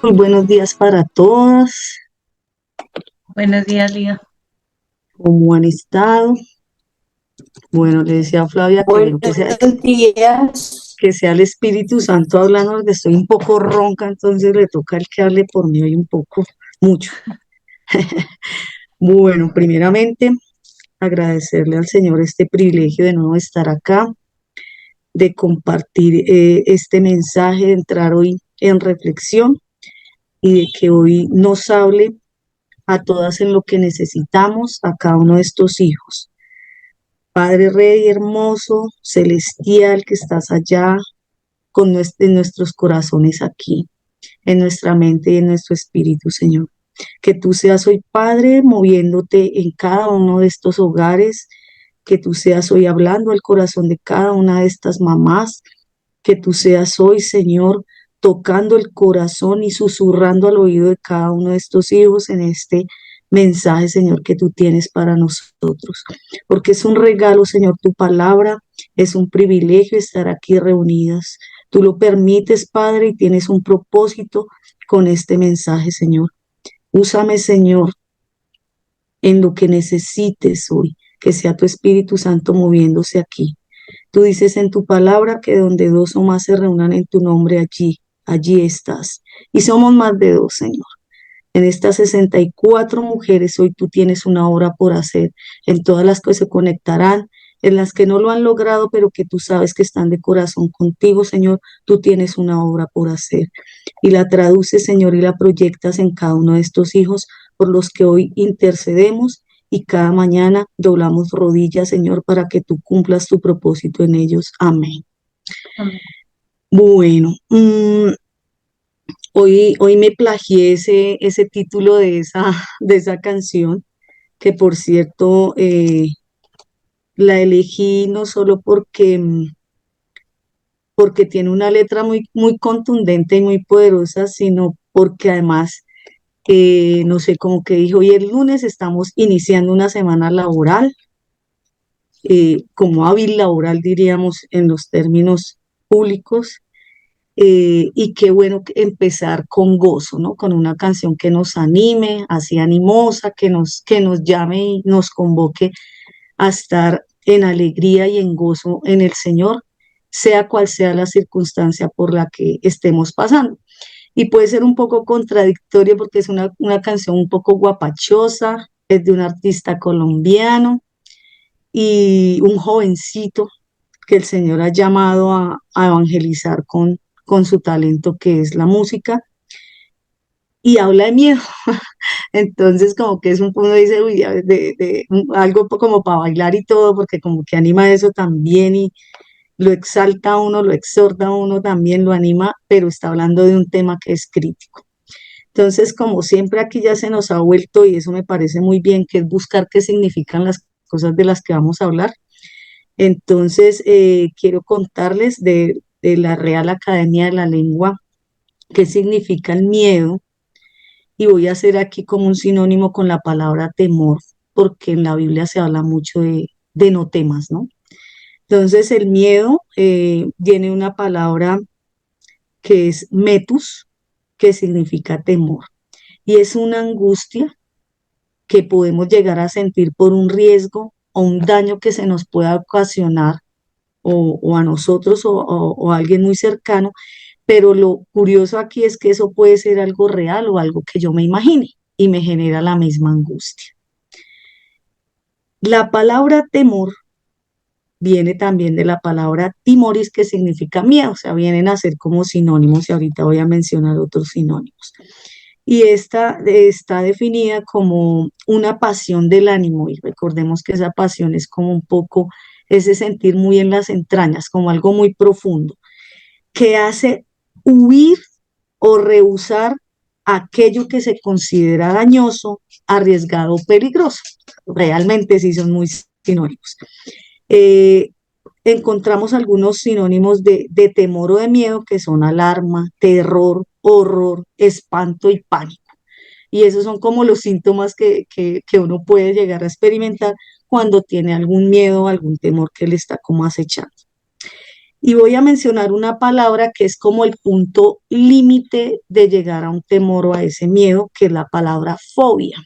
Muy buenos días para todos. Buenos días, Lía. ¿Cómo han estado? Bueno, le decía a Flavia que Buenos bueno, que sea, días. que sea el Espíritu Santo hablando, porque estoy un poco ronca, entonces le toca el que hable por mí hoy un poco, mucho. Bueno, primeramente, agradecerle al Señor este privilegio de nuevo estar acá, de compartir este mensaje, de entrar hoy en reflexión y de que hoy nos hable a todas en lo que necesitamos, a cada uno de estos hijos. Padre Rey hermoso, celestial, que estás allá en nuestros corazones aquí, en nuestra mente y en nuestro espíritu, Señor. Que tú seas hoy, Padre, moviéndote en cada uno de estos hogares, que tú seas hoy hablando al corazón de cada una de estas mamás, que tú seas hoy, Señor, tocando el corazón y susurrando al oído de cada uno de estos hijos en este mensaje, Señor, que tú tienes para nosotros. Porque es un regalo, Señor, tu palabra, es un privilegio estar aquí reunidas. Tú lo permites, Padre, y tienes un propósito con este mensaje, Señor. Úsame, Señor, en lo que necesites hoy, que sea tu Espíritu Santo moviéndose aquí. Tú dices en tu palabra que donde dos o más se reúnan en tu nombre, allí estás. Y somos más de dos, Señor. En estas 64 mujeres hoy tú tienes una obra por hacer, en todas las que se conectarán, en las que no lo han logrado, pero que tú sabes que están de corazón contigo, Señor, tú tienes una obra por hacer. Y la traduces, Señor, y la proyectas en cada uno de estos hijos por los que hoy intercedemos y cada mañana doblamos rodillas, Señor, para que tú cumplas tu propósito en ellos. Amén. Amén. Bueno, hoy me plagié ese título de esa canción, que por cierto la elegí no solo porque tiene una letra muy contundente y muy poderosa, sino porque además, no sé, como que dijo, hoy el lunes estamos iniciando una semana laboral, como hábil laboral diríamos en los términos públicos, y qué bueno empezar con gozo, ¿no? Con una canción que nos anime, así animosa, que nos llame y nos convoque a estar en alegría y en gozo en el Señor, sea cual sea la circunstancia por la que estemos pasando. Y puede ser un poco contradictorio porque es una canción un poco guapachosa, es de un artista colombiano y un jovencito que el Señor ha llamado a evangelizar con su talento que es la música y habla de miedo. Entonces como que es uno dice, uy, algo como para bailar y todo, porque como que anima eso también y lo exalta a uno, lo exhorta a uno también, lo anima, pero está hablando de un tema que es crítico. Entonces, como siempre aquí ya se nos ha vuelto, y eso me parece muy bien, que es buscar qué significan las cosas de las que vamos a hablar. Entonces, quiero contarles de la Real Academia de la Lengua, qué significa el miedo, y voy a hacer aquí como un sinónimo con la palabra temor, porque en la Biblia se habla mucho de no temas, ¿no? Entonces, el miedo viene una palabra que es metus, que significa temor, y es una angustia que podemos llegar a sentir por un riesgo o un daño que se nos pueda ocasionar o a nosotros o a alguien muy cercano, pero lo curioso aquí es que eso puede ser algo real o algo que yo me imagine y me genera la misma angustia. La palabra temor viene también de la palabra timoris, que significa miedo, o sea, vienen a ser como sinónimos y ahorita voy a mencionar otros sinónimos. Y esta está definida como una pasión del ánimo, y recordemos que esa pasión es como un poco ese sentir muy en las entrañas, como algo muy profundo, que hace huir o rehusar aquello que se considera dañoso, arriesgado o peligroso. Realmente sí son muy sinónimos. Eh, Encontramos algunos sinónimos de temor o de miedo que son alarma, terror, horror, espanto y pánico. Y esos son como los síntomas que uno puede llegar a experimentar cuando tiene algún miedo, algún temor que le está como acechando. Y voy a mencionar una palabra que es como el punto límite de llegar a un temor o a ese miedo, que es la palabra fobia.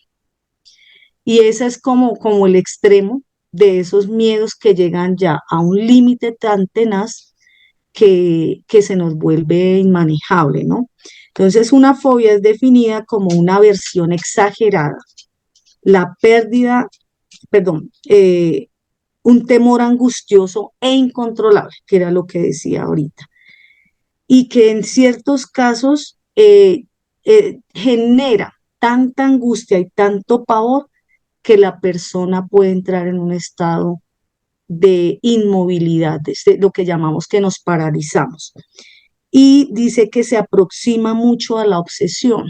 Y esa es como el extremo de esos miedos que llegan ya a un límite tan tenaz que se nos vuelve inmanejable, ¿no? Entonces, una fobia es definida como una aversión exagerada, la pérdida, perdón, un temor angustioso e incontrolable, que era lo que decía ahorita, y que en ciertos casos genera tanta angustia y tanto pavor que la persona puede entrar en un estado de inmovilidad, de lo que llamamos que nos paralizamos. Y dice que se aproxima mucho a la obsesión.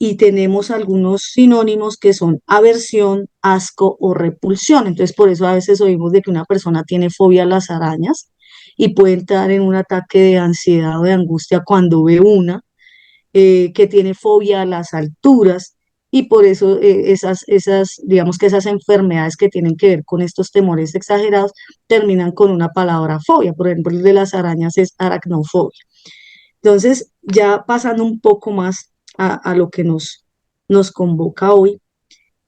Y tenemos algunos sinónimos que son aversión, asco o repulsión. Entonces, por eso a veces oímos de que una persona tiene fobia a las arañas y puede entrar en un ataque de ansiedad o de angustia cuando ve una, que tiene fobia a las alturas, y por eso digamos que esas enfermedades que tienen que ver con estos temores exagerados terminan con una palabra fobia. Por ejemplo, el de las arañas es aracnofobia. Entonces, ya pasando un poco más a lo que nos convoca hoy,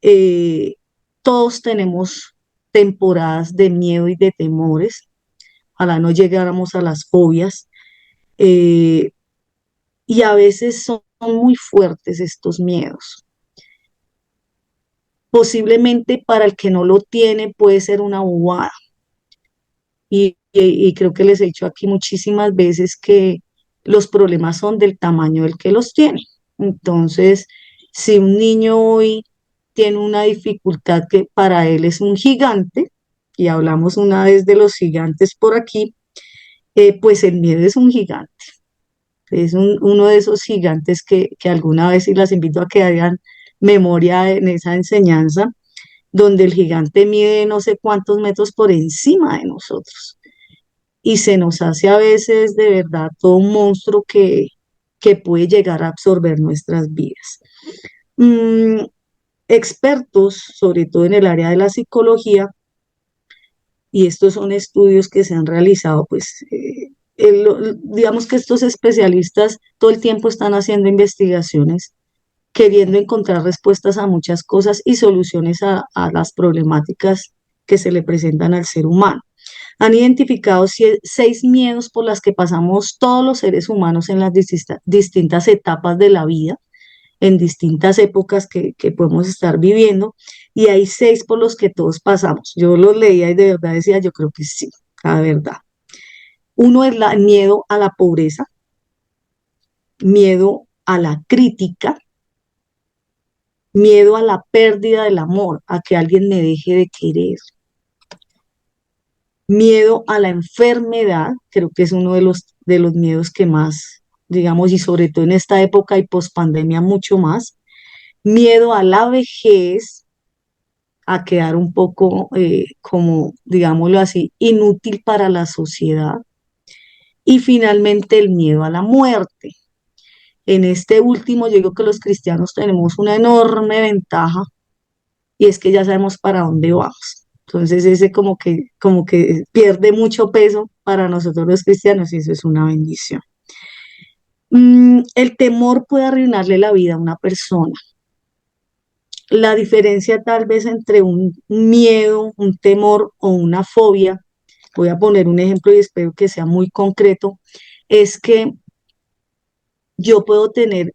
eh, todos tenemos temporadas de miedo y de temores. Ojalá no llegáramos a las fobias. eh, y a veces son muy fuertes estos miedos. Posiblemente para el que no lo tiene puede ser una bobada. Y creo que les he dicho aquí muchísimas veces que los problemas son del tamaño del que los tiene. Entonces, si un niño hoy tiene una dificultad que para él es un gigante, y hablamos una vez de los gigantes por aquí, pues el miedo es un gigante. Es uno de esos gigantes que alguna vez, y las invito a que hagan memoria en esa enseñanza, donde el gigante mide no sé cuántos metros por encima de nosotros. Y se nos hace a veces de verdad todo un monstruo que puede llegar a absorber nuestras vidas. Mm, expertos, sobre todo en el área de la psicología, y estos son estudios que se han realizado, pues digamos que estos especialistas todo el tiempo están haciendo investigaciones, queriendo encontrar respuestas a muchas cosas y soluciones a las problemáticas que se le presentan al ser humano. Han identificado 6 miedos por las que pasamos todos los seres humanos en las distintas etapas de la vida, en distintas épocas que podemos estar viviendo, y hay 6 por los que todos pasamos. Yo los leía y de verdad decía, yo creo que sí, la verdad. Uno es el miedo a la pobreza, miedo a la crítica, miedo a la pérdida del amor, a que alguien me deje de querer, miedo a la enfermedad, creo que es uno de los miedos que más, digamos, y sobre todo en esta época y pospandemia mucho más, miedo a la vejez, a quedar un poco, como, digámoslo así, inútil para la sociedad, y finalmente el miedo a la muerte. En este último, yo digo que los cristianos tenemos una enorme ventaja, y es que ya sabemos para dónde vamos. Entonces ese como que pierde mucho peso para nosotros los cristianos, y eso es una bendición. El temor puede arruinarle la vida a una persona. La diferencia tal vez entre un miedo, un temor o una fobia, voy a poner un ejemplo y espero que sea muy concreto, es que yo puedo tener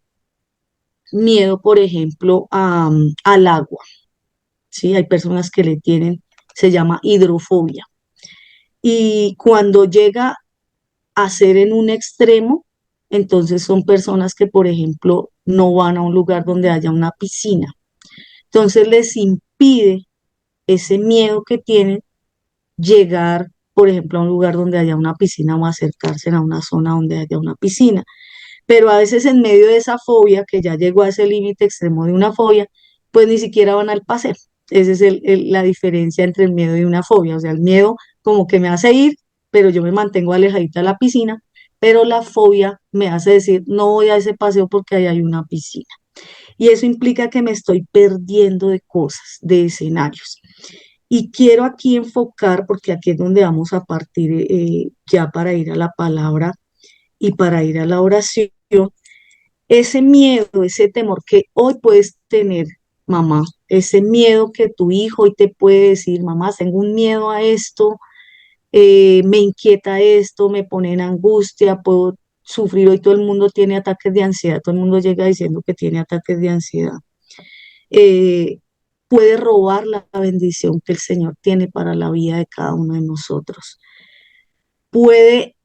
miedo, por ejemplo, al agua, ¿sí? Hay personas que le tienen, se llama hidrofobia. Y cuando llega a ser en un extremo, entonces son personas que, por ejemplo, no van a un lugar donde haya una piscina. Entonces les impide ese miedo que tienen llegar, por ejemplo, a un lugar donde haya una piscina o acercarse a una zona donde haya una piscina. Pero a veces en medio de esa fobia, que ya llegó a ese límite extremo de una fobia, pues ni siquiera van al paseo. Esa es la diferencia entre el miedo y una fobia. O sea, el miedo como que me hace ir, pero yo me mantengo alejadita de la piscina, pero la fobia me hace decir, no voy a ese paseo porque ahí hay una piscina. Y eso implica que me estoy perdiendo de cosas, de escenarios. Y quiero aquí enfocar, porque aquí es donde vamos a partir ya para ir a la palabra y para ir a la oración, ese miedo, ese temor que hoy puedes tener, mamá, ese miedo que tu hijo hoy te puede decir, mamá, tengo un miedo a esto, me inquieta esto, me pone en angustia, puedo sufrir, hoy todo el mundo tiene ataques de ansiedad, todo el mundo llega diciendo que tiene ataques de ansiedad. Eh, Puede robar la bendición que el Señor tiene para la vida de cada uno de nosotros. Puede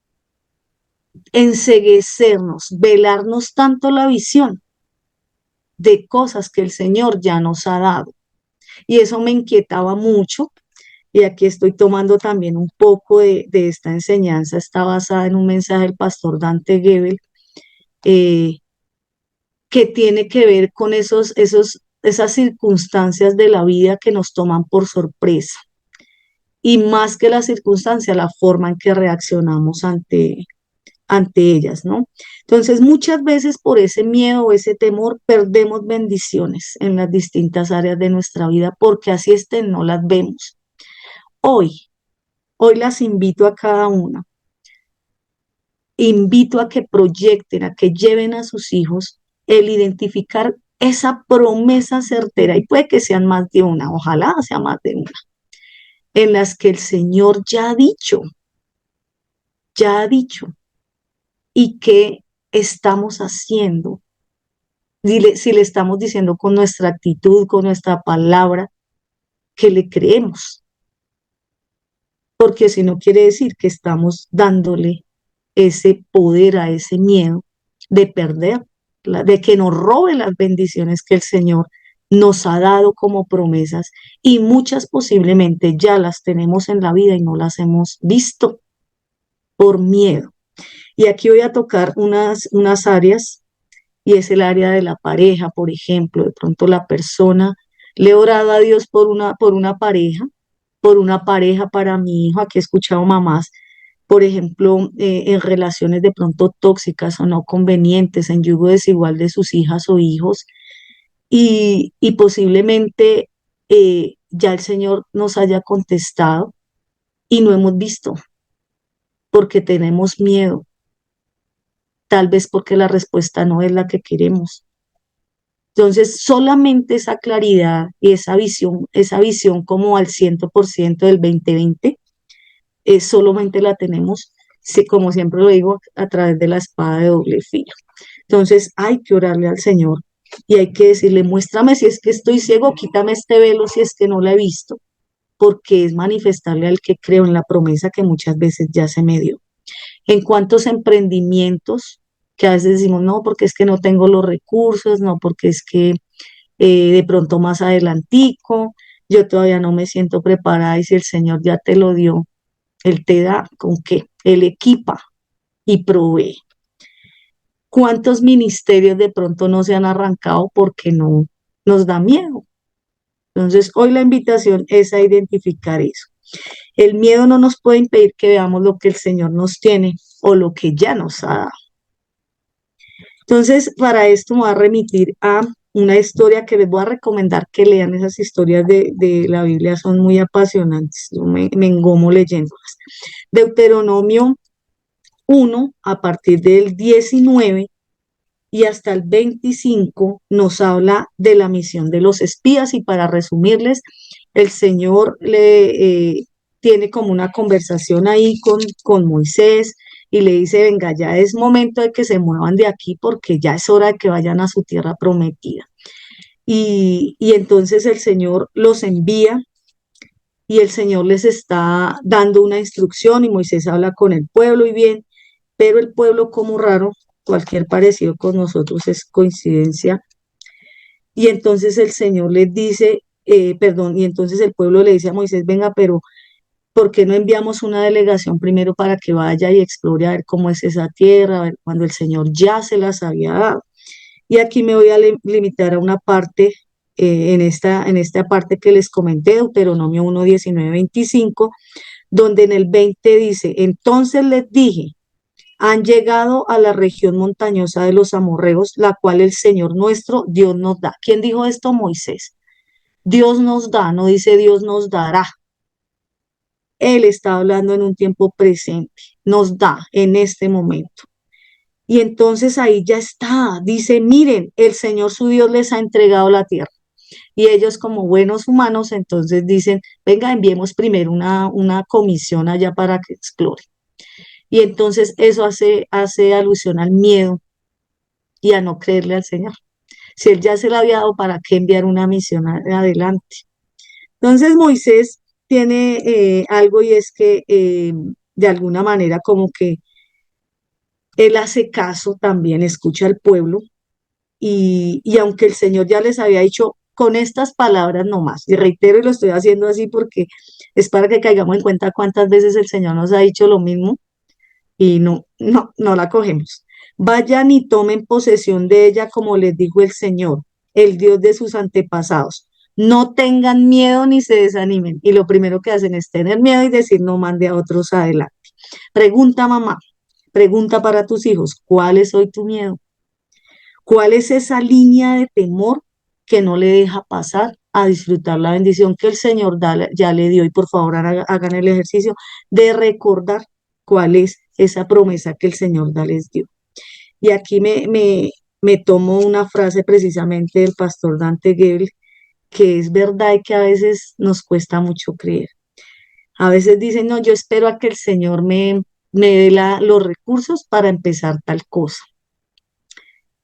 enceguecernos, velarnos tanto la visión de cosas que el Señor ya nos ha dado. Y eso me inquietaba mucho. Y aquí estoy tomando también un poco de esta enseñanza. Está basada en un mensaje del pastor Dante Gebel, eh, que tiene que ver con esas circunstancias de la vida que nos toman por sorpresa. Y más que la circunstancia, la forma en que reaccionamos ante ellas, ¿no? Entonces, muchas veces por ese miedo o ese temor perdemos bendiciones en las distintas áreas de nuestra vida porque así estén, no las vemos. Hoy, hoy las invito a cada una, invito a que proyecten, a que lleven a sus hijos el identificar esa promesa certera, y puede que sean más de una, ojalá sea más de una, en las que el Señor ya ha dicho, y que estamos haciendo. Si le estamos diciendo con nuestra actitud, con nuestra palabra, que le creemos, porque si no quiere decir que estamos dándole ese poder a ese miedo de perder, de que nos robe las bendiciones que el Señor nos ha dado como promesas, y muchas posiblemente ya las tenemos en la vida y no las hemos visto por miedo. Y aquí voy a tocar unas áreas, y es el área de la pareja, por ejemplo. De pronto la persona, le he orado a Dios por una pareja para mi hijo. Aquí he escuchado mamás, por ejemplo, en relaciones de pronto tóxicas o no convenientes, en yugo desigual de sus hijas o hijos, y posiblemente ya el Señor nos haya contestado y no hemos visto porque tenemos miedo, tal vez porque la respuesta no es la que queremos. Entonces, solamente esa claridad y esa visión como al 100% del 2020, solamente la tenemos, como siempre lo digo, a través de la espada de doble filo. Entonces, hay que orarle al Señor y hay que decirle, muéstrame si es que estoy ciego, quítame este velo si es que no la he visto, porque es manifestarle al que creo en la promesa que muchas veces ya se me dio. En cuantos emprendimientos, que a veces decimos, no, porque es que no tengo los recursos, no, porque es que de pronto más adelantico, yo todavía no me siento preparada, y si el Señor ya te lo dio, Él te da con qué, Él equipa y provee. ¿Cuántos ministerios de pronto no se han arrancado porque no nos da miedo? Entonces, hoy la invitación es a identificar eso. El miedo no nos puede impedir que veamos lo que el Señor nos tiene o lo que ya nos ha dado. Entonces, para esto me voy a remitir a una historia que les voy a recomendar que lean. Esas historias de la Biblia son muy apasionantes. Yo me engomo leyéndolas. Deuteronomio 1, a partir del 19 y hasta el 25, nos habla de la misión de los espías, y para resumirles, el Señor tiene como una conversación ahí con Moisés, y le dice, venga, ya es momento de que se muevan de aquí porque ya es hora de que vayan a su tierra prometida. Y entonces el Señor los envía, y el Señor les está dando una instrucción, y Moisés habla con el pueblo y bien, pero el pueblo, como raro, cualquier parecido con nosotros es coincidencia. Y entonces el Señor les dice, perdón, y entonces el pueblo le dice a Moisés, venga, pero ¿por qué no enviamos una delegación primero para que vaya y explore a ver cómo es esa tierra, a ver cuando el Señor ya se las había dado? Y aquí me voy a limitar a una parte, en esta parte que les comenté, Deuteronomio 1, 19, 25, donde en el 20 dice, entonces les dije, han llegado a la región montañosa de los amorreos, la cual el Señor nuestro Dios nos da. ¿Quién dijo esto? Moisés. Dios nos da, no dice Dios nos dará. Él está hablando en un tiempo presente, nos da en este momento. Y entonces ahí ya está, dice, miren, el Señor su Dios les ha entregado la tierra. Y ellos como buenos humanos, entonces dicen, venga, enviemos primero una comisión allá para que explore. Y entonces eso hace alusión al miedo y a no creerle al Señor. Si Él ya se la había dado, ¿para qué enviar una misión adelante? Entonces Moisés tiene algo y es que de alguna manera como que él hace caso también, escucha al pueblo y aunque el Señor ya les había dicho con estas palabras nomás, y reitero y lo estoy haciendo así porque es para que caigamos en cuenta cuántas veces el Señor nos ha dicho lo mismo y no la cogemos. Vayan y tomen posesión de ella como les dijo el Señor, el Dios de sus antepasados. No tengan miedo ni se desanimen. Y lo primero que hacen es tener miedo y decir no mande a otros adelante. Pregunta mamá, pregunta para tus hijos, ¿cuál es hoy tu miedo? ¿Cuál es esa línea de temor que no le deja pasar a disfrutar la bendición que el Señor ya le dio? Y por favor hagan el ejercicio de recordar cuál es esa promesa que el Señor ya les dio. Y aquí me tomo una frase precisamente del pastor Dante Gebel, que es verdad y que a veces nos cuesta mucho creer. A veces dicen, no, yo espero a que el Señor me dé los recursos para empezar tal cosa.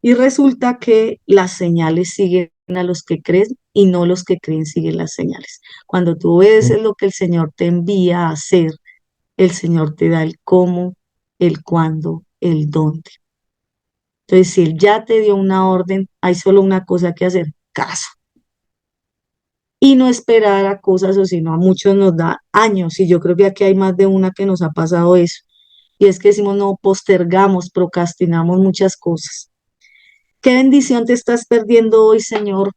Y resulta que las señales siguen a los que creen y no los que creen siguen las señales. Cuando tú obedeces lo que el Señor te envía a hacer, el Señor te da el cómo, el cuándo, el dónde. Entonces, si Él ya te dio una orden, hay solo una cosa que hacer, caso. Y no esperar a cosas, o si no, a muchos nos da años. Y yo creo que aquí hay más de una que nos ha pasado eso. Y es que decimos, no, postergamos, procrastinamos muchas cosas. ¿Qué bendición te estás perdiendo hoy, Señor?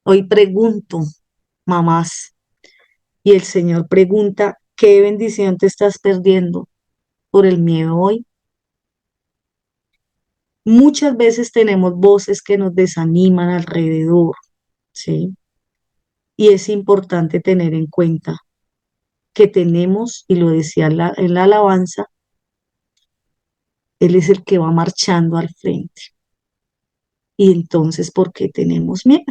Hoy pregunto, mamás, y el Señor pregunta, ¿qué bendición te estás perdiendo por el miedo hoy? Muchas veces tenemos voces que nos desaniman alrededor, ¿sí? Y es importante tener en cuenta que tenemos, y lo decía en la alabanza, Él es el que va marchando al frente. Y entonces, ¿por qué tenemos miedo?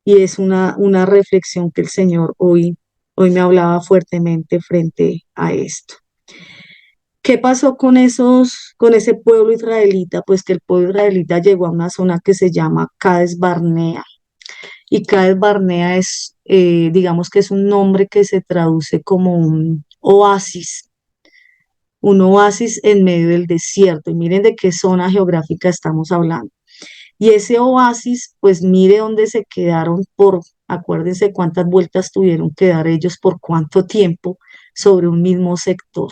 Y es una reflexión que el Señor hoy me hablaba fuertemente frente a esto. ¿Qué pasó con ese pueblo israelita? Pues que el pueblo israelita llegó a una zona que se llama Cades Barnea. Y Cades Barnea es, digamos que es un nombre que se traduce como un oasis en medio del desierto. Y miren de qué zona geográfica estamos hablando. Y ese oasis, pues mire dónde se quedaron acuérdense cuántas vueltas tuvieron que dar ellos por cuánto tiempo sobre un mismo sector.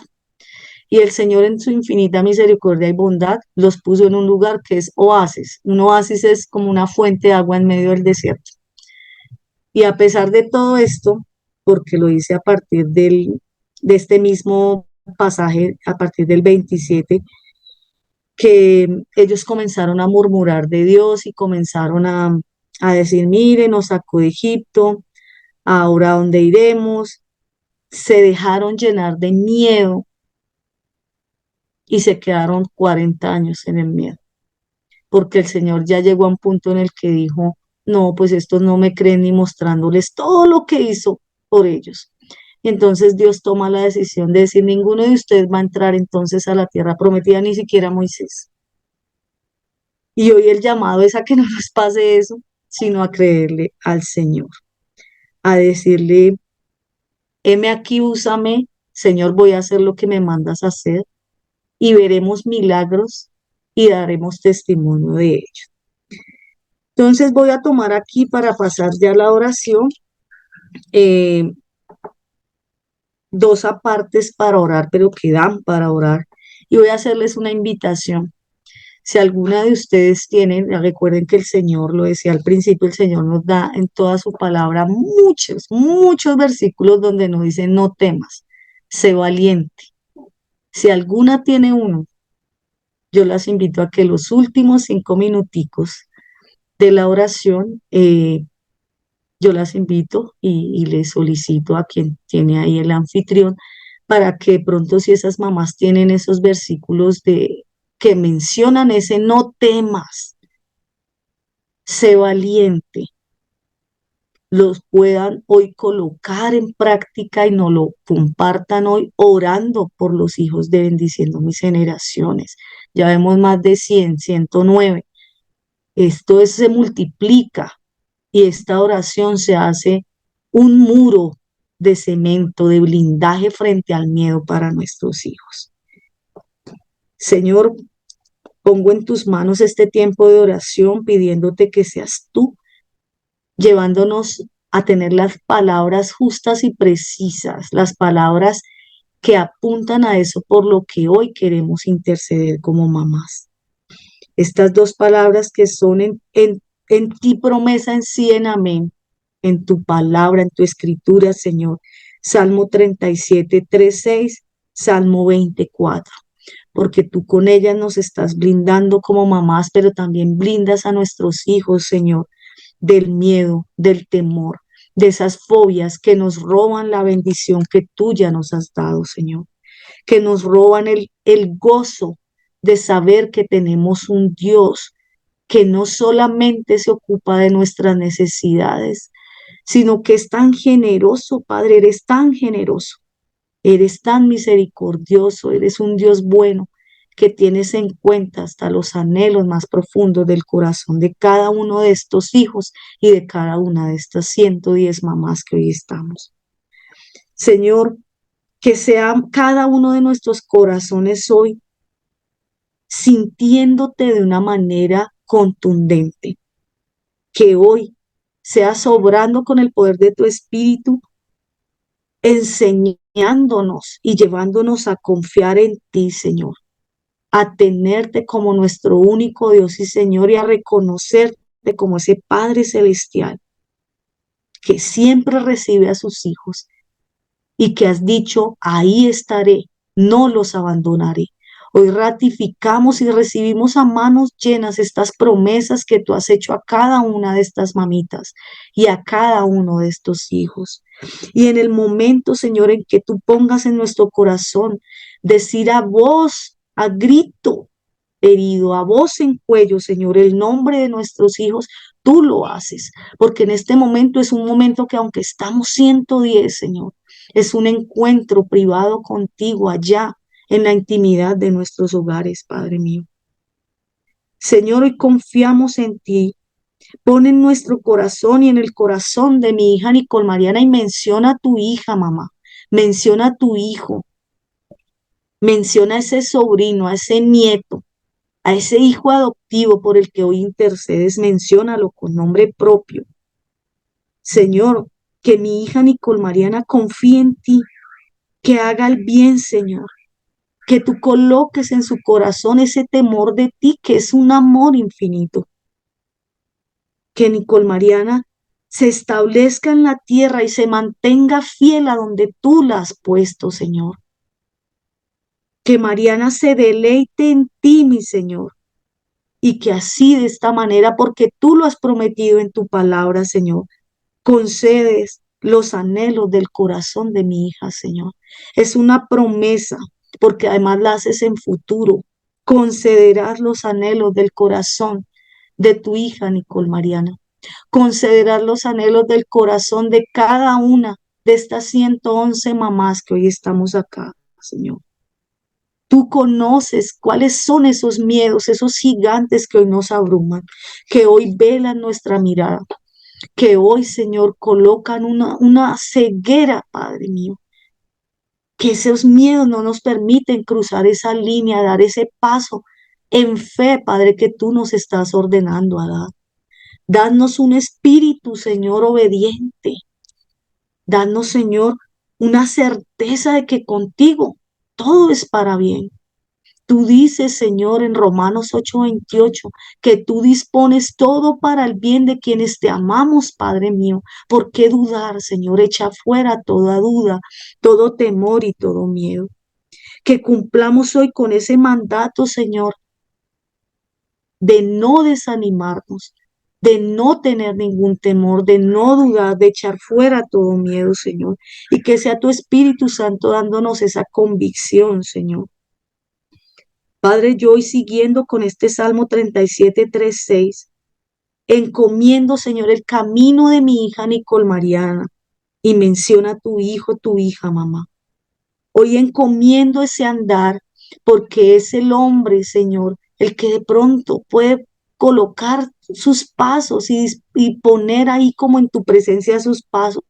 Y el Señor en su infinita misericordia y bondad los puso en un lugar que es oasis. Un oasis es como una fuente de agua en medio del desierto. Y a pesar de todo esto, porque lo dice a partir de este mismo pasaje, a partir del 27, que ellos comenzaron a murmurar de Dios y comenzaron a decir, mire, nos sacó de Egipto, ahora ¿a dónde iremos? Se dejaron llenar de miedo y se quedaron 40 años en el miedo, porque el Señor ya llegó a un punto en el que dijo, no, pues estos no me creen ni mostrándoles todo lo que hizo por ellos. Y entonces Dios toma la decisión de decir, ninguno de ustedes va a entrar entonces a la tierra prometida, ni siquiera Moisés. Y hoy el llamado es a que no nos pase eso, sino a creerle al Señor, a decirle, heme aquí, úsame, Señor, voy a hacer lo que me mandas a hacer y veremos milagros y daremos testimonio de ello. Entonces voy a tomar aquí para pasar ya a la oración eh, dos apartes para orar, pero que dan para orar. Y voy a hacerles una invitación. Si alguna de ustedes tienen, recuerden que el Señor, lo decía al principio, el Señor nos da en toda su palabra muchos versículos donde nos dice, no temas, sé valiente. Si alguna tiene uno, yo las invito a que los últimos 5 minuticos de la oración Yo las invito y les solicito a quien tiene ahí el anfitrión para que de pronto si esas mamás tienen esos versículos de que mencionan ese no temas, sé valiente, los puedan hoy colocar en práctica y nos lo compartan hoy orando por los hijos de Bendiciendo Mis Generaciones. Ya vemos más de 100, 109. Se multiplica y esta oración se hace un muro de cemento, de blindaje frente al miedo para nuestros hijos. Señor, pongo en tus manos este tiempo de oración pidiéndote que seas tú llevándonos a tener las palabras justas y precisas, las palabras que apuntan a eso por lo que hoy queremos interceder como mamás. Estas dos palabras que son en ti promesa, en sí, en amén, en tu palabra, en tu escritura, Señor. Salmo 37, 3, 6, Salmo 24. Porque tú con ellas nos estás blindando como mamás, pero también blindas a nuestros hijos, Señor, del miedo, del temor, de esas fobias que nos roban la bendición que tú ya nos has dado, Señor, que nos roban el gozo de saber que tenemos un Dios que no solamente se ocupa de nuestras necesidades, sino que es tan generoso, Padre, eres tan generoso, eres tan misericordioso, eres un Dios bueno que tienes en cuenta hasta los anhelos más profundos del corazón de cada uno de estos hijos y de cada una de estas 110 mamás que hoy estamos. Señor, que sea cada uno de nuestros corazones hoy sintiéndote de una manera contundente, que hoy seas obrando con el poder de tu espíritu, enseñándonos y llevándonos a confiar en ti, Señor, a tenerte como nuestro único Dios y Señor y a reconocerte como ese Padre celestial que siempre recibe a sus hijos y que has dicho, ahí estaré, no los abandonaré. Hoy ratificamos y recibimos a manos llenas estas promesas que tú has hecho a cada una de estas mamitas y a cada uno de estos hijos. Y en el momento, Señor, en que tú pongas en nuestro corazón decir a voz, a grito herido, a voz en cuello, Señor, el nombre de nuestros hijos, tú lo haces, porque en este momento es un momento que aunque estamos 110, Señor, es un encuentro privado contigo allá en la intimidad de nuestros hogares, Padre mío. Señor, hoy confiamos en ti. Pon en nuestro corazón y en el corazón de mi hija Nicole Mariana y menciona a tu hija, mamá. Menciona a tu hijo. Menciona a ese sobrino, a ese nieto, a ese hijo adoptivo por el que hoy intercedes. Menciónalo con nombre propio. Señor, que mi hija Nicole Mariana confíe en ti, que haga el bien, Señor, que tú coloques en su corazón ese temor de ti, que es un amor infinito. Que Nicole Mariana se establezca en la tierra y se mantenga fiel a donde tú la has puesto, Señor. Que Mariana se deleite en ti, mi Señor, y que así de esta manera, porque tú lo has prometido en tu palabra, Señor, concedes los anhelos del corazón de mi hija, Señor. Es una promesa, porque además la haces en futuro. Concederás los anhelos del corazón de tu hija, Nicole Mariana. Concederás los anhelos del corazón de cada una de estas 111 mamás que hoy estamos acá, Señor. Tú conoces cuáles son esos miedos, esos gigantes que hoy nos abruman, que hoy velan nuestra mirada, que hoy, Señor, colocan una ceguera, Padre mío, que esos miedos no nos permiten cruzar esa línea, dar ese paso en fe, Padre, que tú nos estás ordenando a dar. Danos un espíritu, Señor, obediente. Danos, Señor, una certeza de que contigo todo es para bien. Tú dices, Señor, en Romanos 8:28, que tú dispones todo para el bien de quienes te amamos, Padre mío. ¿Por qué dudar, Señor? Echa fuera toda duda, todo temor y todo miedo. Que cumplamos hoy con ese mandato, Señor, de no desanimarnos, de no tener ningún temor, de no dudar, de echar fuera todo miedo, Señor, y que sea tu Espíritu Santo dándonos esa convicción, Señor. Padre, yo hoy siguiendo con este Salmo 37, 3, 6, encomiendo, Señor, el camino de mi hija Nicole Mariana y menciona a tu hijo, tu hija, mamá. Hoy encomiendo ese andar porque es el hombre, Señor, el que de pronto puede colocar sus pasos y poner ahí como en tu presencia sus pasos.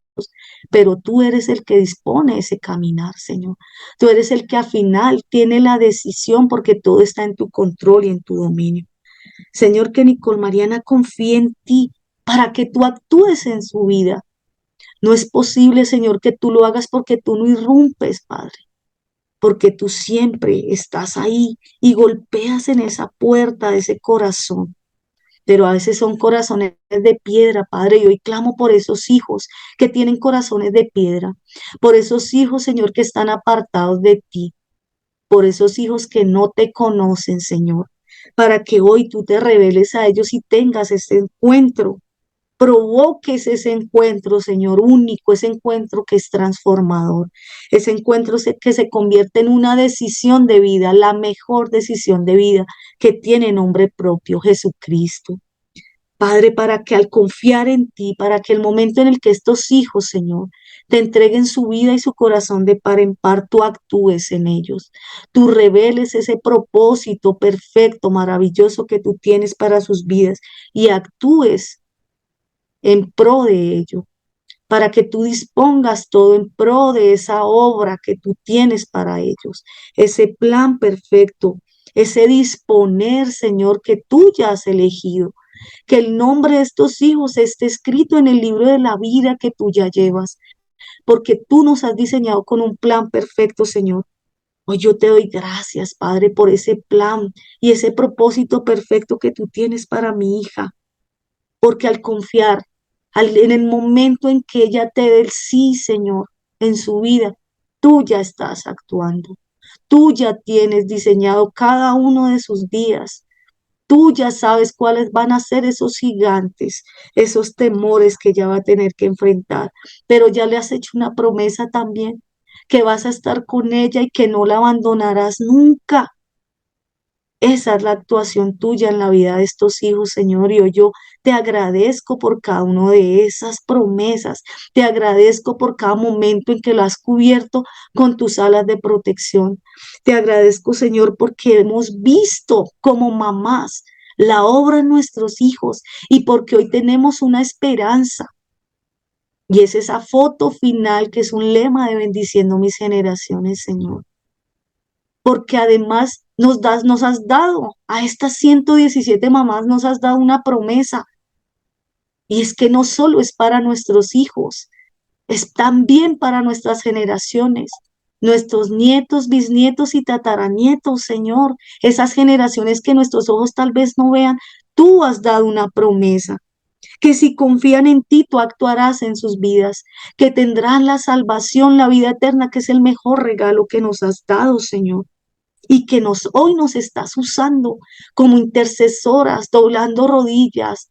Pero tú eres el que dispone ese caminar, Señor. Tú eres el que al final tiene la decisión porque todo está en tu control y en tu dominio. Señor, que Nicole Mariana confíe en ti para que tú actúes en su vida. No es posible, Señor, que tú lo hagas porque tú no irrumpes, Padre, porque tú siempre estás ahí y golpeas en esa puerta de ese corazón. Pero a veces son corazones de piedra, Padre, y hoy clamo por esos hijos que tienen corazones de piedra, por esos hijos, Señor, que están apartados de ti, por esos hijos que no te conocen, Señor, para que hoy tú te reveles a ellos y tengas ese encuentro. Provoques ese encuentro, Señor, único, ese encuentro que es transformador, ese encuentro que se convierte en una decisión de vida, la mejor decisión de vida que tiene nombre propio, Jesucristo. Padre, para que al confiar en ti, para que el momento en el que estos hijos, Señor, te entreguen su vida y su corazón de par en par, tú actúes en ellos, tú reveles ese propósito perfecto, maravilloso que tú tienes para sus vidas y actúes en pro de ello, para que tú dispongas todo en pro de esa obra que tú tienes para ellos, ese plan perfecto, ese disponer, Señor, que tú ya has elegido, que el nombre de estos hijos esté escrito en el libro de la vida que tú ya llevas, porque tú nos has diseñado con un plan perfecto, Señor. Hoy yo te doy gracias, Padre, por ese plan y ese propósito perfecto que tú tienes para mi hija, porque al confiar, en el momento en que ella te dé el sí, Señor, en su vida, tú ya estás actuando. Tú ya tienes diseñado cada uno de sus días. Tú ya sabes cuáles van a ser esos gigantes, esos temores que ella va a tener que enfrentar. Pero ya le has hecho una promesa también, que vas a estar con ella y que no la abandonarás nunca. Esa es la actuación tuya en la vida de estos hijos, Señor. Y hoy yo te agradezco por cada una de esas promesas. Te agradezco por cada momento en que lo has cubierto con tus alas de protección. Te agradezco, Señor, porque hemos visto como mamás la obra en nuestros hijos y porque hoy tenemos una esperanza. Y es esa foto final que es un lema de bendiciendo mis generaciones, Señor, porque además nos has dado, a estas 117 mamás nos has dado una promesa, y es que no solo es para nuestros hijos, es también para nuestras generaciones, nuestros nietos, bisnietos y tataranietos, Señor, esas generaciones que nuestros ojos tal vez no vean, tú has dado una promesa, que si confían en ti, tú actuarás en sus vidas, que tendrán la salvación, la vida eterna, que es el mejor regalo que nos has dado, Señor, y que hoy nos estás usando como intercesoras, doblando rodillas,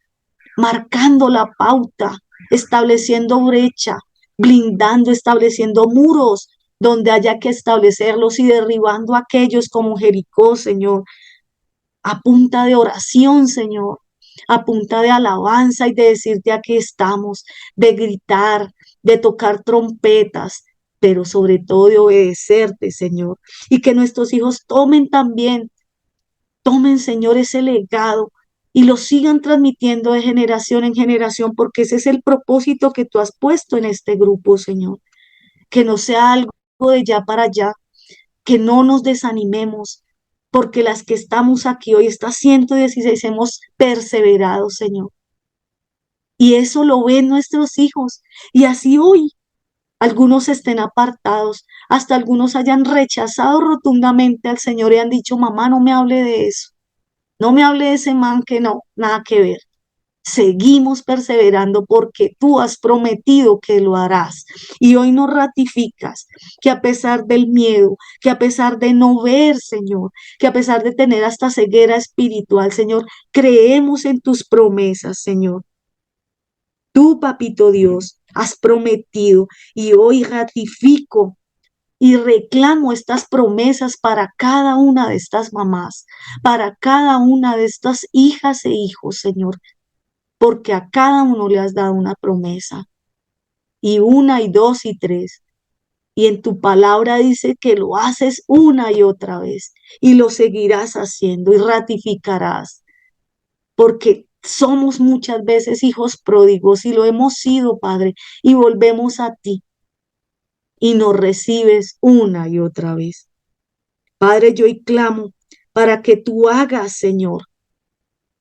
marcando la pauta, estableciendo brecha, blindando, estableciendo muros donde haya que establecerlos y derribando a aquellos como Jericó, Señor, a punta de oración, Señor, a punta de alabanza y de decirte aquí estamos, de gritar, de tocar trompetas, pero sobre todo de obedecerte, Señor. Y que nuestros hijos tomen, Señor, ese legado y lo sigan transmitiendo de generación en generación, porque ese es el propósito que tú has puesto en este grupo, Señor. Que no sea algo de ya para allá, que no nos desanimemos, porque las que estamos aquí hoy, estas 116, hemos perseverado, Señor. Y eso lo ven nuestros hijos. Y así hoy algunos estén apartados, hasta algunos hayan rechazado rotundamente al Señor y han dicho, mamá, no me hable de eso, no me hable de ese man que no, nada que ver. Seguimos perseverando porque tú has prometido que lo harás. Y hoy nos ratificas que a pesar del miedo, que a pesar de no ver, Señor, que a pesar de tener hasta ceguera espiritual, Señor, creemos en tus promesas, Señor. Tú, Papito Dios, has prometido y hoy ratifico y reclamo estas promesas para cada una de estas mamás, para cada una de estas hijas e hijos, Señor, porque a cada uno le has dado una promesa, y una, y dos, y tres. Y en tu palabra dice que lo haces una y otra vez, y lo seguirás haciendo y ratificarás, porque somos muchas veces hijos pródigos y lo hemos sido, Padre, y volvemos a ti y nos recibes una y otra vez. Padre, yo hoy clamo para que tú hagas, Señor,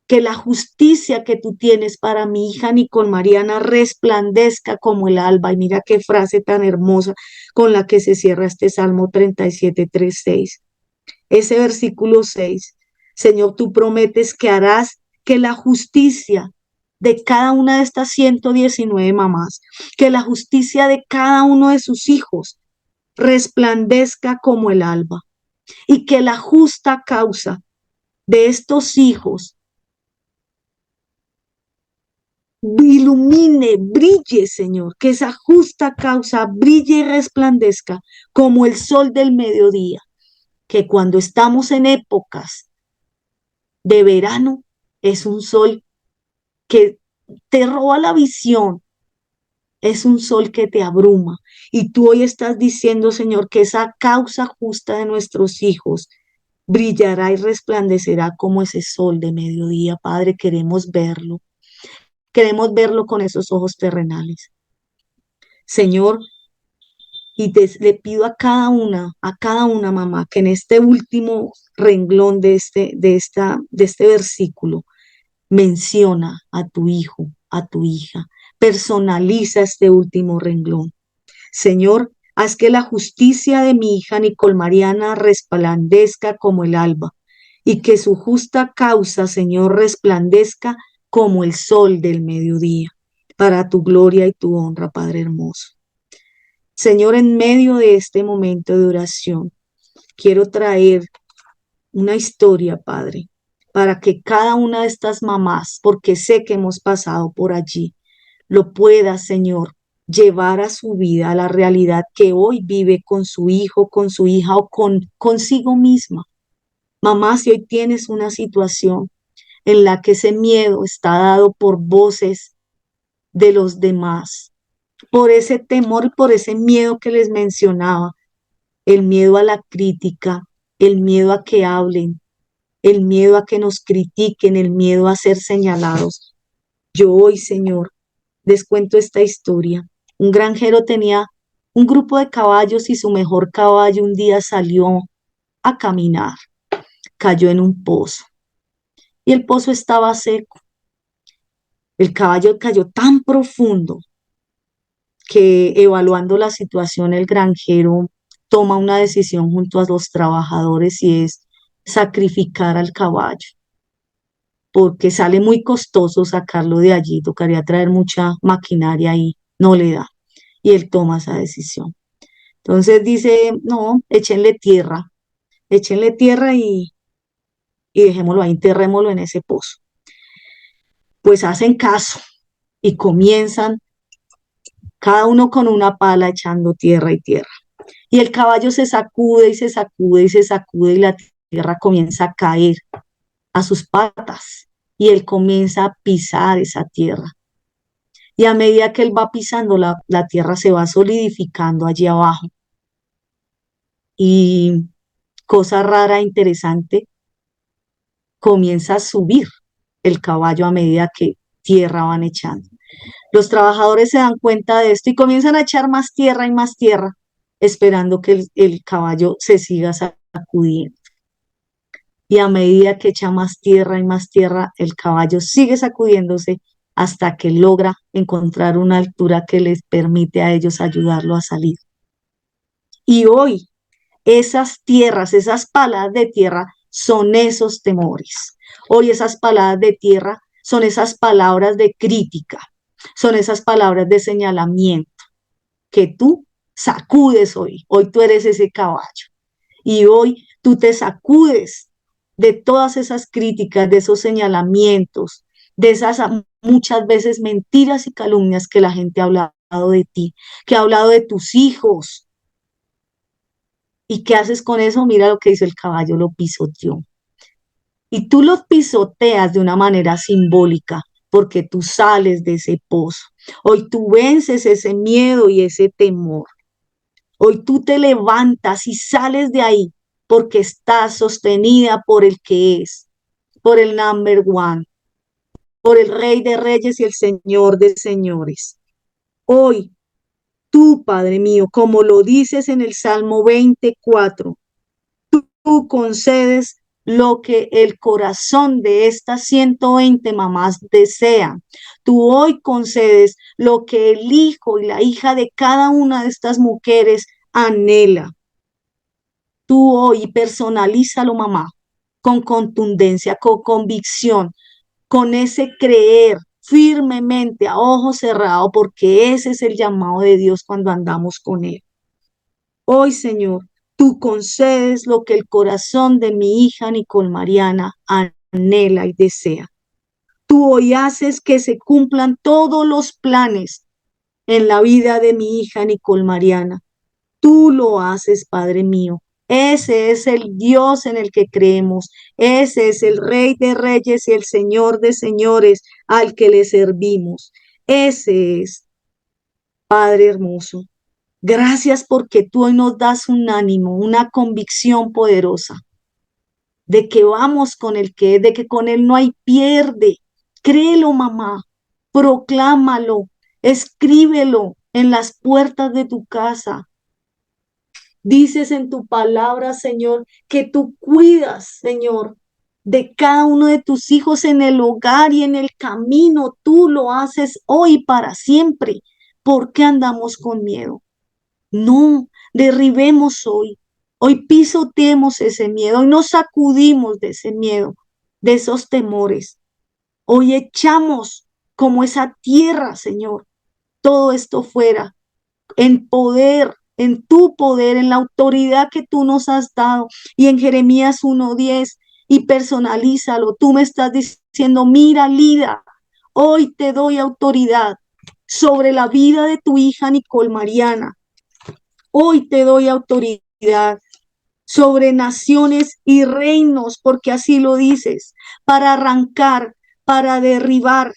que la justicia que tú tienes para mi hija Nicole Mariana resplandezca como el alba. Y mira qué frase tan hermosa con la que se cierra este Salmo 37, 3, 6. Ese versículo 6. Señor, tú prometes que harás que la justicia de cada una de estas 119 mamás, que la justicia de cada uno de sus hijos resplandezca como el alba y que la justa causa de estos hijos ilumine, brille, Señor, que esa justa causa brille y resplandezca como el sol del mediodía, que cuando estamos en épocas de verano es un sol que te roba la visión, es un sol que te abruma. Y tú hoy estás diciendo, Señor, que esa causa justa de nuestros hijos brillará y resplandecerá como ese sol de mediodía. Padre, queremos verlo con esos ojos terrenales. Señor, y le pido a cada una mamá, que en este último renglón de este versículo menciona a tu hijo, a tu hija, personaliza este último renglón. Señor, haz que la justicia de mi hija Nicole Mariana resplandezca como el alba y que su justa causa, Señor, resplandezca como el sol del mediodía, para tu gloria y tu honra, Padre hermoso. Señor, en medio de este momento de oración, quiero traer una historia, Padre, para que cada una de estas mamás, porque sé que hemos pasado por allí, lo pueda, Señor, llevar a su vida, a la realidad que hoy vive con su hijo, con su hija o consigo misma. Mamá, si hoy tienes una situación en la que ese miedo está dado por voces de los demás, por ese temor y por ese miedo que les mencionaba, el miedo a la crítica, el miedo a que hablen, el miedo a que nos critiquen, el miedo a ser señalados. Yo hoy, Señor, les cuento esta historia. Un granjero tenía un grupo de caballos y su mejor caballo un día salió a caminar, cayó en un pozo y el pozo estaba seco. El caballo cayó tan profundo que, evaluando la situación, el granjero toma una decisión junto a los trabajadores y es sacrificar al caballo, porque sale muy costoso sacarlo de allí, tocaría traer mucha maquinaria y no le da. Y él toma esa decisión. Entonces dice, no, échenle tierra y dejémoslo ahí, enterrémoslo en ese pozo. Pues hacen caso y comienzan cada uno con una pala echando tierra y tierra. Y el caballo se sacude y se sacude y se sacude y la tierra comienza a caer a sus patas y él comienza a pisar esa tierra. Y a medida que él va pisando, la tierra se va solidificando allí abajo. Y cosa rara e interesante, comienza a subir el caballo a medida que tierra van echando. Los trabajadores se dan cuenta de esto y comienzan a echar más tierra y más tierra, esperando que el caballo se siga sacudiendo. Y a medida que echa más tierra y más tierra, el caballo sigue sacudiéndose hasta que logra encontrar una altura que les permite a ellos ayudarlo a salir. Y hoy esas tierras, esas paladas de tierra son esos temores. Hoy esas paladas de tierra son esas palabras de crítica, son esas palabras de señalamiento que tú sacudes hoy. Hoy tú eres ese caballo y hoy tú te sacudes de todas esas críticas, de esos señalamientos, de esas muchas veces mentiras y calumnias que la gente ha hablado de ti, que ha hablado de tus hijos. ¿Y qué haces con eso? Mira lo que hizo el caballo, lo pisoteó. Y tú los pisoteas de una manera simbólica porque tú sales de ese pozo. Hoy tú vences ese miedo y ese temor. Hoy tú te levantas y sales de ahí porque estás sostenida por el que es, por el number one, por el Rey de Reyes y el Señor de Señores. Hoy tú, Padre mío, como lo dices en el Salmo 24, tú concedes lo que el corazón de estas 120 mamás desea. Tú hoy concedes lo que el hijo y la hija de cada una de estas mujeres anhela. Tú hoy personalízalo, mamá, con contundencia, con convicción, con ese creer firmemente a ojo cerrado, porque ese es el llamado de Dios cuando andamos con Él. Hoy, Señor, tú concedes lo que el corazón de mi hija Nicole Mariana anhela y desea. Tú hoy haces que se cumplan todos los planes en la vida de mi hija Nicole Mariana. Tú lo haces, Padre mío. Ese es el Dios en el que creemos. Ese es el Rey de Reyes y el Señor de Señores al que le servimos. Ese es, Padre hermoso. Gracias porque tú hoy nos das un ánimo, una convicción poderosa de que vamos con el que es, de que con él no hay pierde. Créelo, mamá, proclámalo, escríbelo en las puertas de tu casa. Dices en tu palabra, Señor, que tú cuidas, Señor, de cada uno de tus hijos en el hogar y en el camino. Tú lo haces hoy para siempre. ¿Por qué andamos con miedo? No, derribemos hoy. Hoy pisoteemos ese miedo. Hoy nos sacudimos de ese miedo, de esos temores. Hoy echamos como esa tierra, Señor, todo esto fuera en poder, en tu poder, en la autoridad que tú nos has dado. Y en Jeremías 1:10, y personalízalo. Tú me estás diciendo, mira, Lida, hoy te doy autoridad sobre la vida de tu hija Nicole Mariana. Hoy te doy autoridad sobre naciones y reinos, porque así lo dices, para arrancar, para derribar,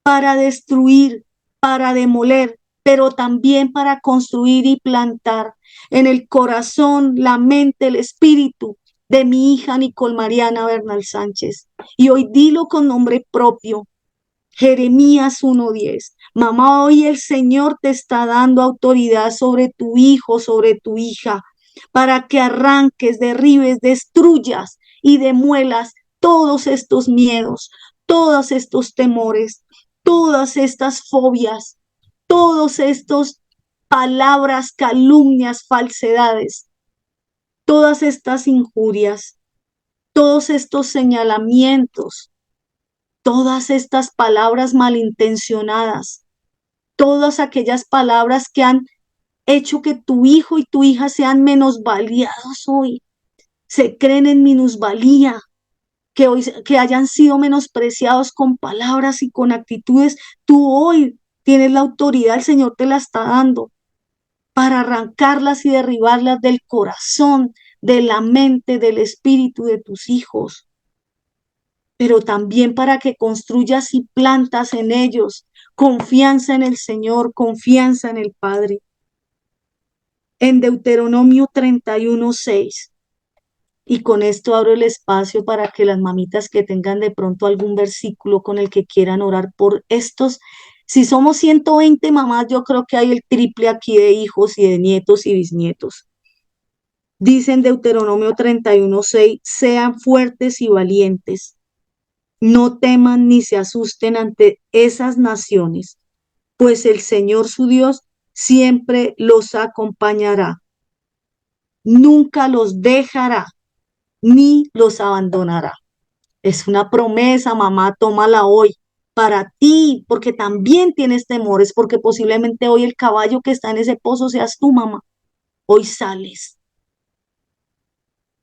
para destruir, para demoler, pero también para construir y plantar en el corazón, la mente, el espíritu de mi hija Nicole Mariana Bernal Sánchez. Y hoy dilo con nombre propio, Jeremías 1:10. Mamá, hoy el Señor te está dando autoridad sobre tu hijo, sobre tu hija, para que arranques, derribes, destruyas y demuelas todos estos miedos, todos estos temores, todas estas fobias, todos estos palabras, calumnias, falsedades, todas estas injurias, todos estos señalamientos, todas estas palabras malintencionadas, todas aquellas palabras que han hecho que tu hijo y tu hija sean menosvaliados hoy, se creen en minusvalía, que hoy que hayan sido menospreciados con palabras y con actitudes. Tú hoy tienes la autoridad, el Señor te la está dando para arrancarlas y derribarlas del corazón, de la mente, del espíritu de tus hijos, pero también para que construyas y plantas en ellos confianza en el Señor, confianza en el Padre. En Deuteronomio 31:6, y con esto abro el espacio para que las mamitas que tengan de pronto algún versículo con el que quieran orar por estos. Si somos 120 mamás, yo creo que hay el triple aquí de hijos y de nietos y bisnietos. Dice en Deuteronomio 31:6, sean fuertes y valientes. No teman ni se asusten ante esas naciones, pues el Señor su Dios siempre los acompañará. Nunca los dejará ni los abandonará. Es una promesa, mamá, tómala hoy. para ti, porque también tienes temores, porque posiblemente hoy el caballo que está en ese pozo seas tú, mamá. Hoy sales.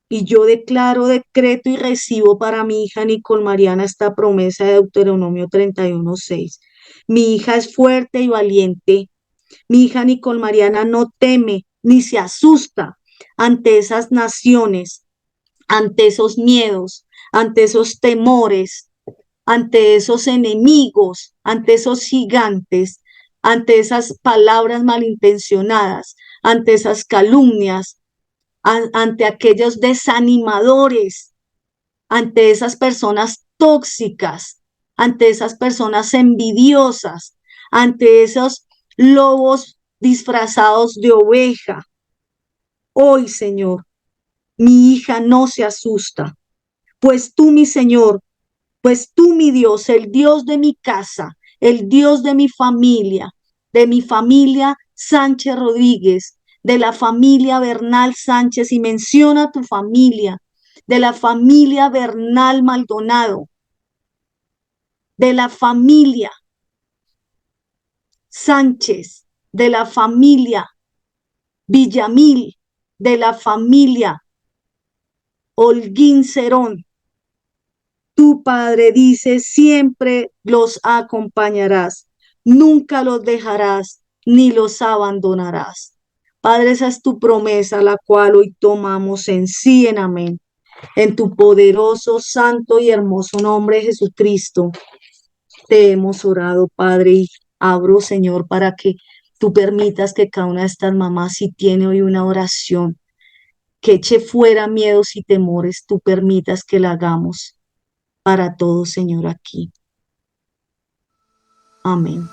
Y yo declaro, decreto y recibo para mi hija Nicole Mariana esta promesa de Deuteronomio 31:6. Mi hija es fuerte y valiente. Mi hija Nicole Mariana no teme ni se asusta ante esas naciones, ante esos miedos, ante esos temores, ante esos enemigos, ante esos gigantes, ante esas palabras malintencionadas, ante esas calumnias, ante aquellos desanimadores, ante esas personas tóxicas, ante esas personas envidiosas, ante esos lobos disfrazados de oveja. Hoy, Señor, mi hija no se asusta, pues tú, mi Señor, pues tú, mi Dios, el Dios de mi casa, el Dios de mi familia Sánchez Rodríguez, de la familia Bernal Sánchez, y menciona tu familia, de la familia Bernal Maldonado, de la familia Sánchez, de la familia Villamil, de la familia Holguín Cerón. Tu Padre dice, siempre los acompañarás, nunca los dejarás ni los abandonarás. Padre, esa es tu promesa, la cual hoy tomamos en sí, en amén. En tu poderoso, santo y hermoso nombre, Jesucristo, te hemos orado, Padre, y abro, Señor, para que tú permitas que cada una de estas mamás, si tiene hoy una oración, que eche fuera miedos y temores, tú permitas que la hagamos para todos, Señor, aquí. Amén.